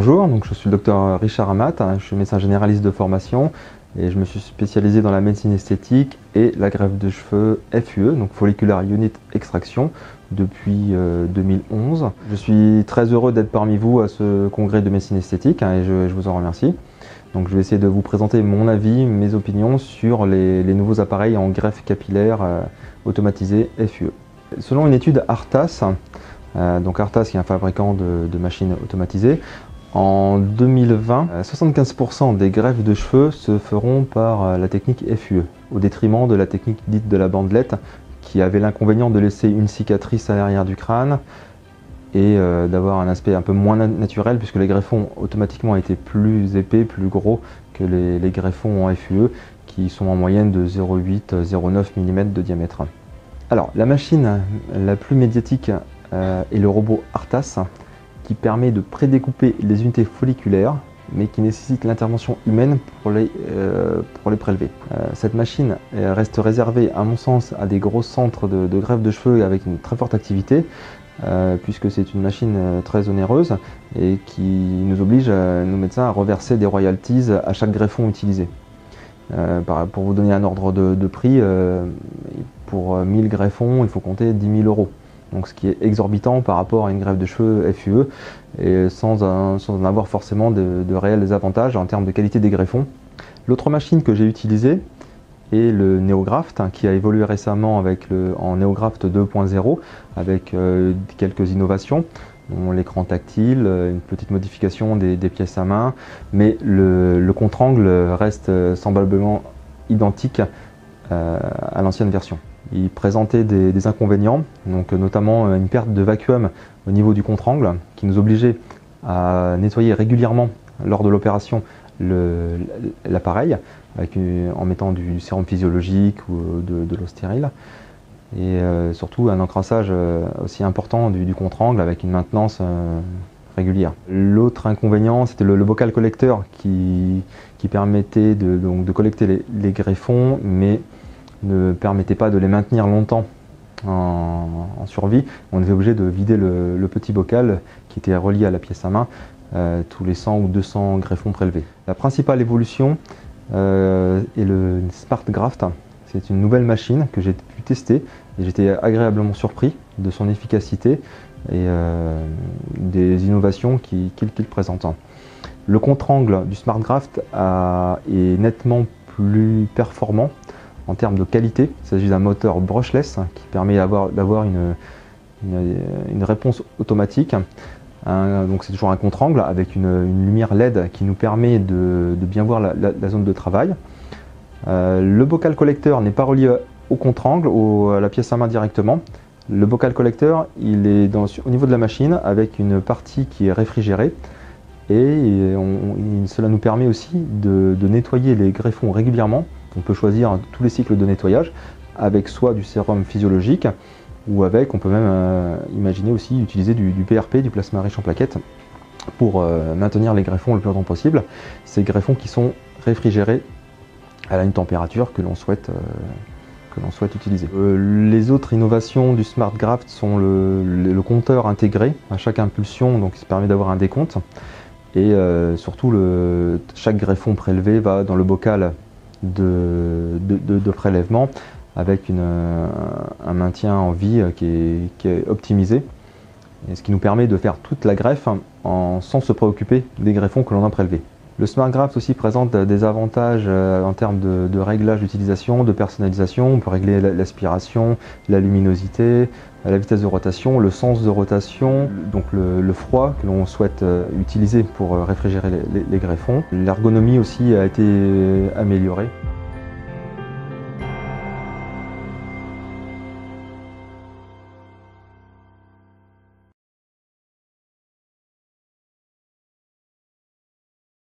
Bonjour, donc je suis le docteur Richard Amat, je suis médecin généraliste de formation et je me suis spécialisé dans la médecine esthétique et la greffe de cheveux FUE, donc Follicular Unit Extraction, depuis 2011. Je suis très heureux d'être parmi vous à ce congrès de médecine esthétique et je vous en remercie. Donc je vais essayer de vous présenter mon avis, mes opinions sur les nouveaux appareils en greffe capillaire automatisée FUE. Selon une étude Artas, donc Artas qui est un fabricant de machines automatisées, en 2020, 75% des greffes de cheveux se feront par la technique FUE, au détriment de la technique dite de la bandelette, qui avait l'inconvénient de laisser une cicatrice à l'arrière du crâne et d'avoir un aspect un peu moins naturel, puisque les greffons automatiquement étaient plus épais, plus gros que les greffons en FUE, qui sont en moyenne de 0,8-0,9 mm de diamètre. Alors, la machine la plus médiatique est le robot Artas, qui permet de prédécouper les unités folliculaires, mais qui nécessite l'intervention humaine pour les prélever. Cette machine reste réservée, à mon sens, à des gros centres de greffe de cheveux avec une très forte activité, puisque c'est une machine très onéreuse et qui nous oblige, nous médecins, à reverser des royalties à chaque greffon utilisé. Pour vous donner un ordre de prix, pour 1000 greffons, il faut compter 10 000 €. Donc ce qui est exorbitant par rapport à une greffe de cheveux FUE, et sans en avoir forcément de réels avantages en termes de qualité des greffons. L'autre machine que j'ai utilisée est le NeoGraft, qui a évolué récemment en NeoGraft 2.0 avec quelques innovations, l'écran tactile, une petite modification des pièces à main, mais le contre-angle reste semblablement identique à l'ancienne version. Il présentait des inconvénients, donc notamment une perte de vacuum au niveau du contre-angle qui nous obligeait à nettoyer régulièrement lors de l'opération l'appareil en mettant du sérum physiologique ou de l'eau stérile, et surtout un encrassage aussi important du contre-angle avec une maintenance régulière. L'autre inconvénient, c'était le bocal collecteur qui permettait de collecter les greffons, mais ne permettait pas de les maintenir longtemps en survie. On était obligé de vider le petit bocal qui était relié à la pièce à main tous les 100 ou 200 greffons prélevés. La principale évolution est le SmartGraft. C'est une nouvelle machine que j'ai pu tester et j'étais agréablement surpris de son efficacité et des innovations qu'il présente. Le contre-angle du SmartGraft est nettement plus performant en termes de qualité. Il s'agit d'un moteur brushless qui permet d'avoir une réponse automatique. Donc c'est toujours un contre-angle avec une lumière LED qui nous permet de bien voir la zone de travail. Le bocal collecteur n'est pas relié au contre-angle, à la pièce à main directement. Le bocal collecteur, il est au niveau de la machine avec une partie qui est réfrigérée, et cela nous permet aussi de nettoyer les greffons régulièrement. On peut choisir tous les cycles de nettoyage avec soit du sérum physiologique ou on peut même imaginer aussi utiliser du PRP, du plasma riche en plaquettes, pour maintenir les greffons le plus longtemps possible. Ces greffons qui sont réfrigérés à une température que l'on souhaite utiliser. Les autres innovations du SmartGraft sont le compteur intégré à chaque impulsion, donc qui permet d'avoir un décompte, et surtout chaque greffon prélevé va dans le bocal de prélèvement avec un maintien en vie qui est optimisé, et ce qui nous permet de faire toute la greffe sans se préoccuper des greffons que l'on a prélevés. Le SmartGraft aussi présente des avantages en termes de réglage d'utilisation, de personnalisation. On peut régler l'aspiration, la luminosité, la vitesse de rotation, le sens de rotation, donc le froid que l'on souhaite utiliser pour réfrigérer les greffons. L'ergonomie aussi a été améliorée.